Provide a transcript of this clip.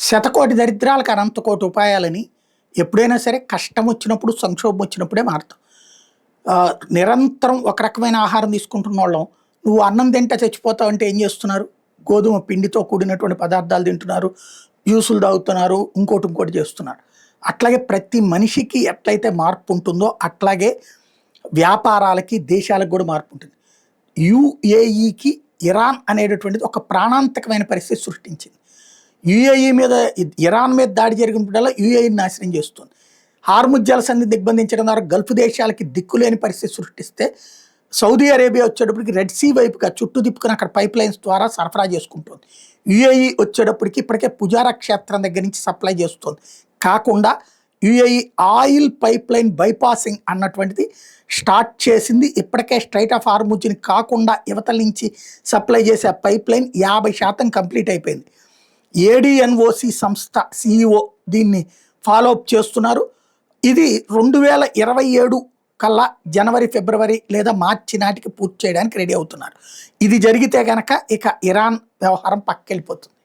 శతకోటి దరిద్రాలకు అనంత కోటి ఉపాయాలని ఎప్పుడైనా సరే కష్టం వచ్చినప్పుడు సంక్షోభం వచ్చినప్పుడే మారుతాం. నిరంతరం ఒక రకమైన ఆహారం తీసుకుంటున్న వాళ్ళం నువ్వు అన్నం తింటే చచ్చిపోతావు అంటే ఏం చేస్తున్నారు? గోధుమ పిండితో కూడినటువంటి పదార్థాలు తింటున్నారు, జ్యూసులు తాగుతున్నారు, ఇంకోటి చేస్తున్నారు. అట్లాగే ప్రతి మనిషికి ఎట్లయితే మార్పు ఉంటుందో అట్లాగే వ్యాపారాలకి దేశాలకు కూడా మార్పు ఉంటుంది. యుఏఈకి ఇరాన్ అనేటటువంటిది ఒక ప్రాణాంతకమైన పరిస్థితి సృష్టించింది. యుఏఈ మీద ఇరాన్ మీద దాడి జరిగినప్పుడల్లా యుఏఈని నాశనం చేస్తుంది. హార్ముజ్ జలసంధి దిగ్బంధించడం ద్వారా గల్ఫ్ దేశాలకి దిక్కులేని పరిస్థితి సృష్టిస్తే సౌదీ అరేబియా వచ్చేటప్పటికి రెడ్ సీ వైపుగా చుట్టూ తిప్పుకుని అక్కడ పైప్ లైన్స్ ద్వారా సరఫరా చేసుకుంటుంది. యుఏఈ వచ్చేటప్పటికి ఇప్పటికే పుజారా క్షేత్రం దగ్గర నుంచి సప్లై చేస్తుంది. కాకుండా UAE oil pipe line bypassing అన్నటువంటిది స్టార్ట్ చేసింది. ఇప్పటికే స్ట్రైట్ ఆఫ్ హార్ముజ్ని కాకుండా యువతల నుంచి సప్లై చేసే పైప్ లైన్ 50% కంప్లీట్ అయిపోయింది. ఏడిఎన్ఓసి సంస్థ సిఇఓ దీన్ని ఫాలో అప్ చేస్తున్నారు. ఇది 2027 కల్లా జనవరి, ఫిబ్రవరి లేదా మార్చి నాటికి పూర్తి చేయడానికి రెడీ అవుతున్నారు. ఇది జరిగితే కనుక ఇక ఇరాన్ వ్యవహారం పక్కకెళ్ళిపోతుంది.